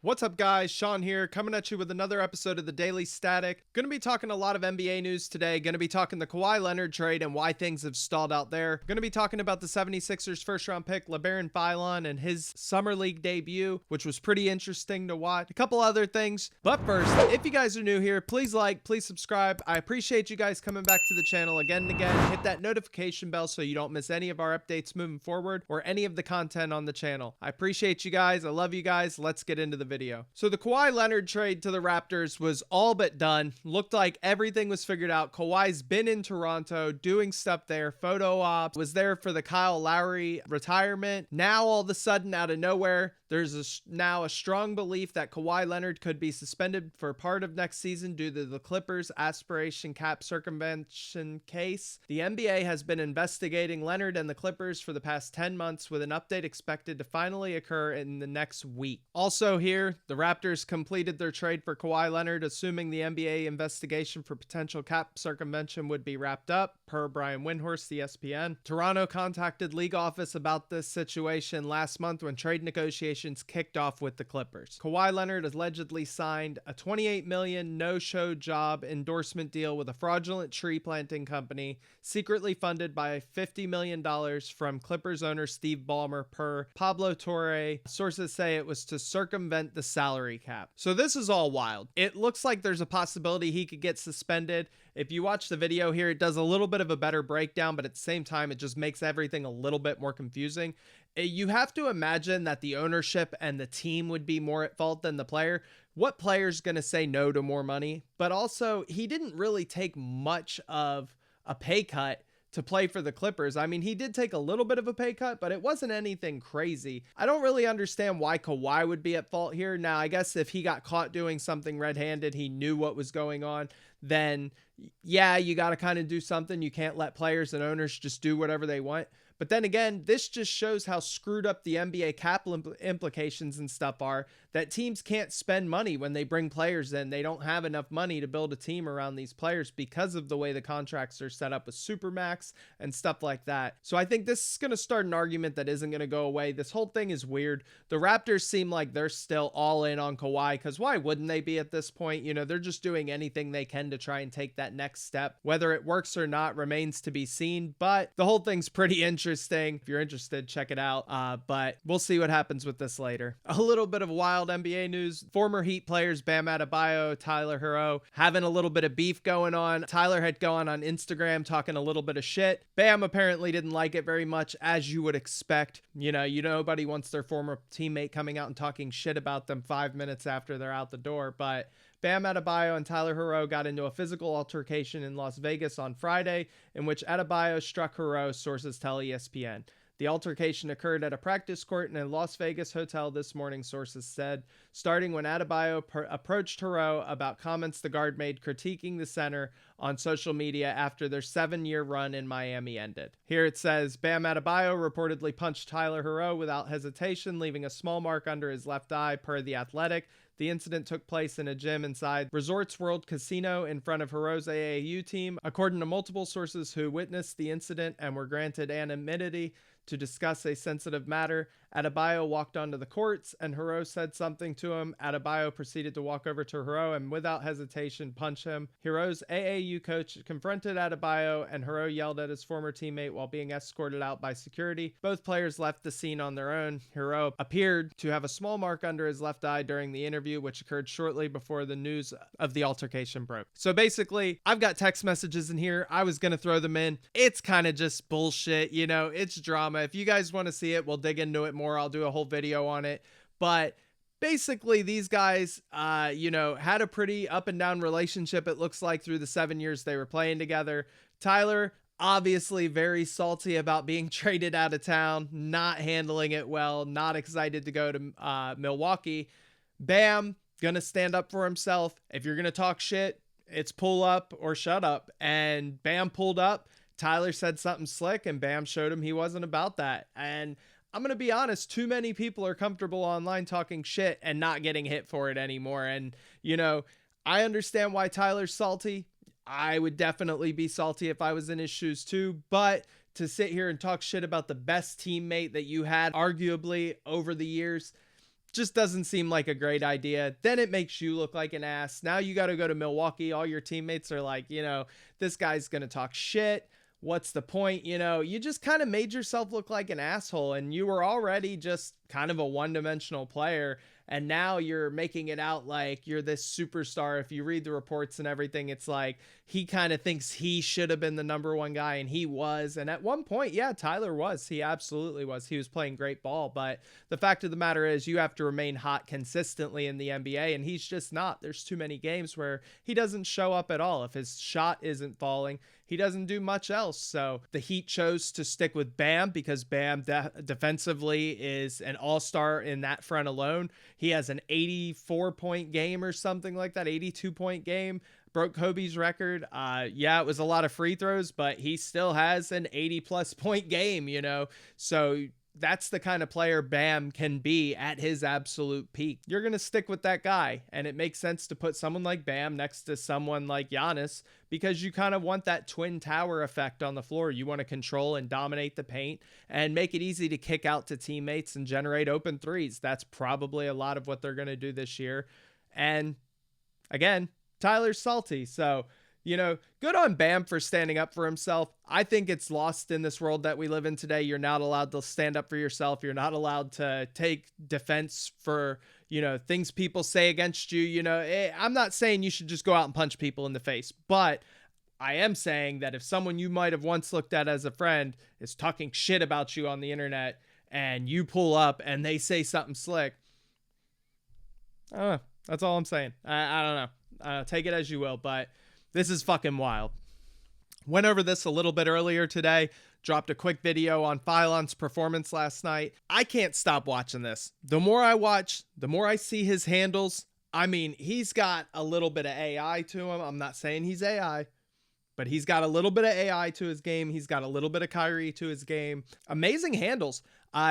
What's up, guys? Sean here, coming at you with another episode of the Daily Static. Going to be talking a lot of NBA news today. Going to be talking the Kawhi Leonard trade and why things have stalled out there. Going to be talking about the 76ers first round pick, LeBaron Philon, and his Summer League debut, which was pretty interesting to watch. A couple other things. But first, if you guys are new here, please like, please subscribe. I appreciate you guys coming back to the channel again and again. Hit that notification bell so you don't miss any of our updates moving forward or any of the content on the channel. I appreciate you guys. I love you guys. Let's get into the video. So the Kawhi Leonard trade to the Raptors was all but done. Looked like everything was figured out. Kawhi's been in Toronto doing stuff there, photo ops, was there for the Kyle Lowry retirement. Now all of a sudden, out of nowhere, there's now a strong belief that Kawhi Leonard could be suspended for part of next season due to the Clippers' aspiration cap circumvention case. The NBA has been investigating Leonard and the Clippers for the past 10 months, with an update expected to finally occur in the next week. Also here, the Raptors completed their trade for Kawhi Leonard, assuming the NBA investigation for potential cap circumvention would be wrapped up, per Brian Windhorst, ESPN. Toronto contacted league office about this situation last month when trade negotiations kicked off with the Clippers. Kawhi Leonard allegedly signed a $28 million no-show job endorsement deal with a fraudulent tree planting company, secretly funded by $50 million from Clippers owner Steve Ballmer, per Pablo Torre. Sources say it was to circumvent the salary cap. So this is all wild. It looks like there's a possibility he could get suspended. If you watch the video here, it does a little bit of a better breakdown, but at the same time, it just makes everything a little bit more confusing. You have to imagine that the ownership and the team would be more at fault than the player. What player's going to say no to more money? But also, he didn't really take much of a pay cut to play for the Clippers. I mean, he did take a little bit of a pay cut, but it wasn't anything crazy. I don't really understand why Kawhi would be at fault here. Now, I guess if he got caught doing something red-handed, he knew what was going on, then yeah, you got to kind of do something. You can't let players and owners just do whatever they want. But then again, this just shows how screwed up the NBA cap implications and stuff are, that teams can't spend money when they bring players in. They don't have enough money to build a team around these players because of the way the contracts are set up with Supermax and stuff like that. So I think this is going to start an argument that isn't going to go away. This whole thing is weird. The Raptors seem like they're still all in on Kawhi, because why wouldn't they be at this point? You know, they're just doing anything they can to try and take that next step. Whether it works or not remains to be seen, but the whole thing's pretty interesting. If you're interested, check it out. But we'll see what happens with this later. A little bit of wild NBA news. Former Heat players Bam Adebayo, Tyler Herro having a little bit of beef going on. Tyler had gone on Instagram talking a little bit of shit. Bam apparently didn't like it very much, as you would expect. You know, nobody wants their former teammate coming out and talking shit about them 5 minutes after they're out the door. But Bam Adebayo and Tyler Herro got into a physical altercation in Las Vegas on Friday, in which Adebayo struck Herro, sources tell ESPN. The altercation occurred at a practice court in a Las Vegas hotel this morning, sources said, starting when Adebayo approached Herro about comments the guard made critiquing the center on social media after their 7-year run in Miami ended. Here it says, Bam Adebayo reportedly punched Tyler Herro without hesitation, leaving a small mark under his left eye, per The Athletic. The incident took place in a gym inside Resorts World Casino in front of Herro's AAU team. According to multiple sources who witnessed the incident and were granted anonymity to discuss a sensitive matter, Adebayo walked onto the courts and Herro said something to him. Adebayo proceeded to walk over to Herro and without hesitation punch him. Herro's AAU coach confronted Adebayo and Herro yelled at his former teammate while being escorted out by security. Both players left the scene on their own. Herro appeared to have a small mark under his left eye during the interview, which occurred shortly before the news of the altercation broke. So basically, I've got text messages in here. I was going to throw them in. It's kind of just bullshit, you know, it's drama. If you guys want to see it, we'll dig into it more. I'll do a whole video on it. But basically, these guys, had a pretty up and down relationship, it looks like, through the 7 years they were playing together. Tyler, obviously very salty about being traded out of town, not handling it well, not excited to go to Milwaukee. Bam, gonna stand up for himself. If you're gonna talk shit, it's pull up or shut up. And Bam pulled up. Tyler said something slick and Bam showed him he wasn't about that. And I'm going to be honest, too many people are comfortable online talking shit and not getting hit for it anymore. And, I understand why Tyler's salty. I would definitely be salty if I was in his shoes too. But to sit here and talk shit about the best teammate that you had arguably over the years, just doesn't seem like a great idea. Then it makes you look like an ass. Now you got to go to Milwaukee. All your teammates are like, this guy's going to talk shit. What's the point? You just kind of made yourself look like an asshole, and you were already just kind of a one-dimensional player. And now you're making it out like you're this superstar. If you read the reports and everything, it's like he kind of thinks he should have been the number one guy, and he was. And at one point, yeah, Tyler was. He absolutely was. He was playing great ball. But the fact of the matter is you have to remain hot consistently in the NBA, and he's just not. There's too many games where he doesn't show up at all. If his shot isn't falling, he doesn't do much else. So the Heat chose to stick with Bam because Bam defensively is an all-star in that front alone. He has an 84-point game or something like that, 82-point game. Broke Kobe's record. Yeah, it was a lot of free throws, but he still has an 80-plus point game, So that's the kind of player Bam can be at his absolute peak. You're going to stick with that guy, and it makes sense to put someone like Bam next to someone like Giannis because you kind of want that twin tower effect on the floor. You want to control and dominate the paint and make it easy to kick out to teammates and generate open threes. That's probably a lot of what they're going to do this year. And again, Tyler's salty, so good on Bam for standing up for himself. I think it's lost in this world that we live in today. You're not allowed to stand up for yourself. You're not allowed to take defense for, things people say against you. I'm not saying you should just go out and punch people in the face, but I am saying that if someone you might have once looked at as a friend is talking shit about you on the internet and you pull up and they say something slick, I don't know. That's all I'm saying. I don't know. Take it as you will, but this is fucking wild. Went over this a little bit earlier today. Dropped a quick video on Philon's performance last night. I can't stop watching this. The more I watch, the more I see his handles. I mean, he's got a little bit of AI to him. I'm not saying he's AI, but he's got a little bit of AI to his game. He's got a little bit of Kyrie to his game. Amazing handles.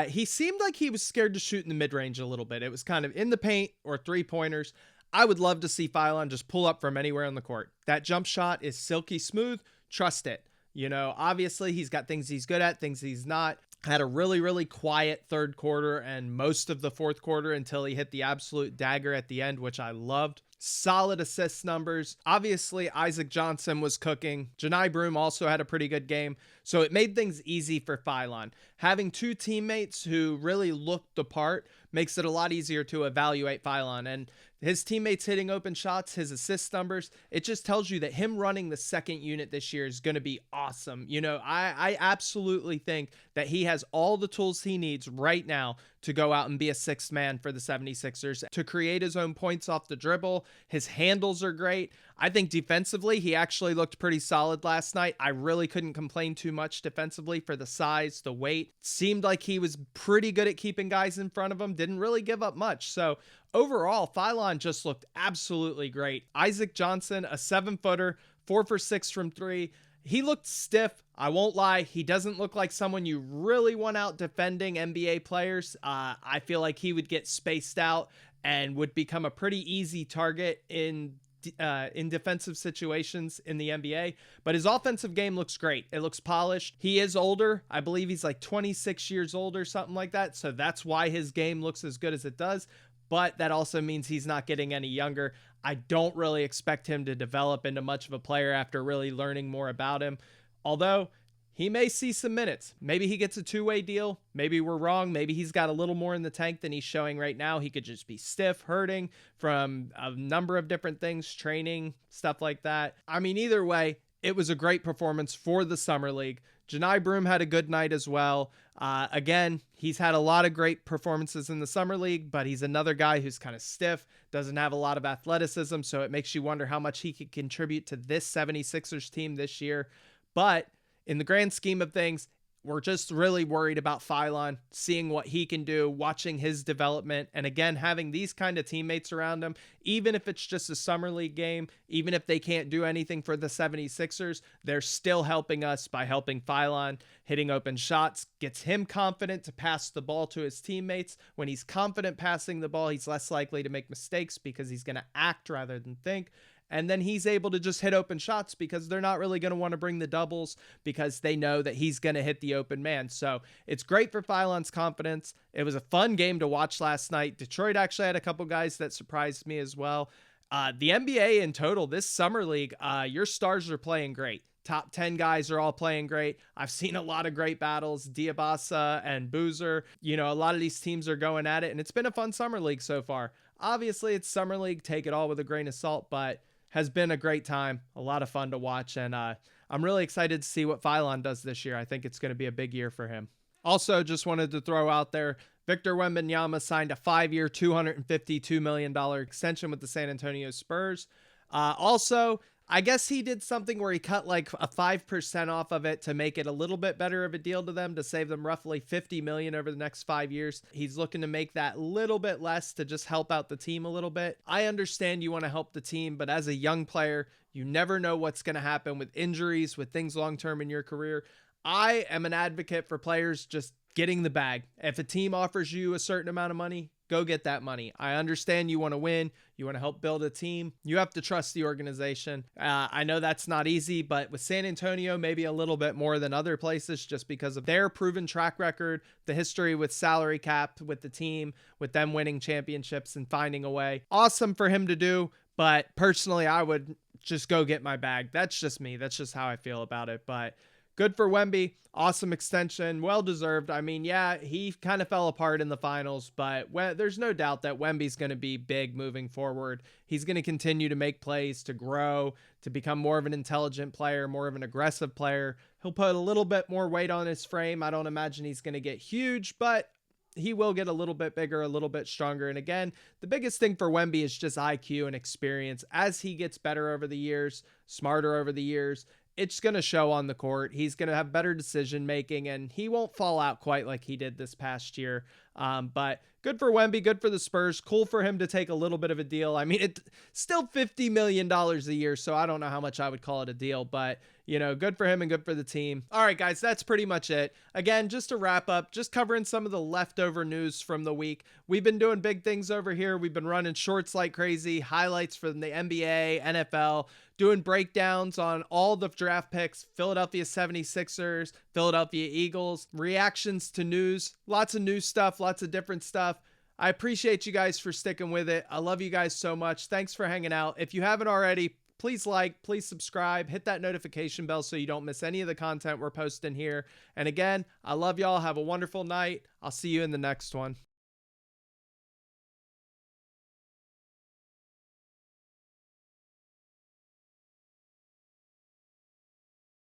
He seemed like he was scared to shoot in the mid-range a little bit. It was kind of in the paint or three-pointers. I would love to see Philon just pull up from anywhere on the court. That jump shot is silky smooth. Trust it. Obviously he's got things he's good at, things he's not. Had a really, really quiet third quarter and most of the fourth quarter until he hit the absolute dagger at the end, which I loved. Solid assist numbers. Obviously, Isaac Johnson was cooking. Janai Broome also had a pretty good game. So it made things easy for Philon. Having two teammates who really looked the part makes it a lot easier to evaluate Philon. And his teammates hitting open shots, his assist numbers, it just tells you that him running the second unit this year is going to be awesome. I absolutely think that he has all the tools he needs right now to go out and be a sixth man for the 76ers, to create his own points off the dribble. His handles are great. I think defensively, he actually looked pretty solid last night. I really couldn't complain too much defensively for the size, the weight. Seemed like he was pretty good at keeping guys in front of him. Didn't really give up much. So overall, Philon just looked absolutely great. Isaac Johnson, a 7-footer, 4 for 6 from 3. He looked stiff. I won't lie. He doesn't look like someone you really want out defending NBA players. I feel like he would get spaced out and would become a pretty easy target in defensive situations in the NBA, but his offensive game looks great. It looks polished. He is older. I believe he's like 26 years old or something like that. So that's why his game looks as good as it does. But that also means he's not getting any younger. I don't really expect him to develop into much of a player after really learning more about him. Although he may see some minutes. Maybe he gets a two-way deal. Maybe we're wrong. Maybe he's got a little more in the tank than he's showing right now. He could just be stiff, hurting from a number of different things, training, stuff like that. I mean, either way, it was a great performance for the Summer League. Janai Broome had a good night as well. Again, he's had a lot of great performances in the Summer League, but he's another guy who's kind of stiff, doesn't have a lot of athleticism, so it makes you wonder how much he could contribute to this 76ers team this year. But in the grand scheme of things, we're just really worried about Philon, seeing what he can do, watching his development, and again, having these kind of teammates around him, even if it's just a Summer League game, even if they can't do anything for the 76ers, they're still helping us by helping Philon. Hitting open shots gets him confident to pass the ball to his teammates. When he's confident passing the ball, he's less likely to make mistakes because he's going to act rather than think. And then he's able to just hit open shots because they're not really going to want to bring the doubles because they know that he's going to hit the open man. So it's great for Philon's confidence. It was a fun game to watch last night. Detroit actually had a couple guys that surprised me as well. The NBA in total, this summer league, your stars are playing great. Top 10 guys are all playing great. I've seen a lot of great battles, Diabasa and Boozer. A lot of these teams are going at it, and it's been a fun summer league so far. Obviously, it's summer league. Take it all with a grain of salt, but has been a great time. A lot of fun to watch, and I'm really excited to see what Philon does this year. I think it's going to be a big year for him. Also, just wanted to throw out there, Victor Wembanyama signed a 5-year, $252 million extension with the San Antonio Spurs. Also, I guess he did something where he cut like a 5% off of it to make it a little bit better of a deal to them, to save them roughly $50 million over the next 5 years. He's looking to make that little bit less to just help out the team a little bit. I understand you want to help the team, but as a young player, you never know what's going to happen with injuries, with things long-term in your career. I am an advocate for players just getting the bag. If a team offers you a certain amount of money, go get that money. I understand you want to win. You want to help build a team. You have to trust the organization. I know that's not easy, but with San Antonio, maybe a little bit more than other places just because of their proven track record, the history with salary cap, with the team, with them winning championships and finding a way. Awesome for him to do, but personally, I would just go get my bag. That's just me. That's just how I feel about it, but good for Wemby. Awesome extension. Well-deserved. I mean, yeah, he kind of fell apart in the finals, but there's no doubt that Wemby's going to be big moving forward. He's going to continue to make plays, to grow, to become more of an intelligent player, more of an aggressive player. He'll put a little bit more weight on his frame. I don't imagine he's going to get huge, but he will get a little bit bigger, a little bit stronger. And again, the biggest thing for Wemby is just IQ and experience. As he gets better over the years, smarter over the years, it's going to show on the court. He's going to have better decision making, and he won't fall out quite like he did this past year. But good for Wemby, good for the Spurs. Cool for him to take a little bit of a deal. I mean, it's still $50 million a year, so I don't know how much I would call it a deal, but good for him and good for the team. All right, guys, that's pretty much it. Again, just to wrap up, just covering some of the leftover news from the week. We've been doing big things over here. We've been running shorts like crazy, highlights from the NBA, NFL, doing breakdowns on all the draft picks, Philadelphia 76ers, Philadelphia Eagles, reactions to news, lots of new stuff, lots of different stuff. I appreciate you guys for sticking with it. I love you guys so much. Thanks for hanging out. If you haven't already, please like, please subscribe, hit that notification bell so you don't miss any of the content we're posting here. And again, I love y'all. Have a wonderful night. I'll see you in the next one.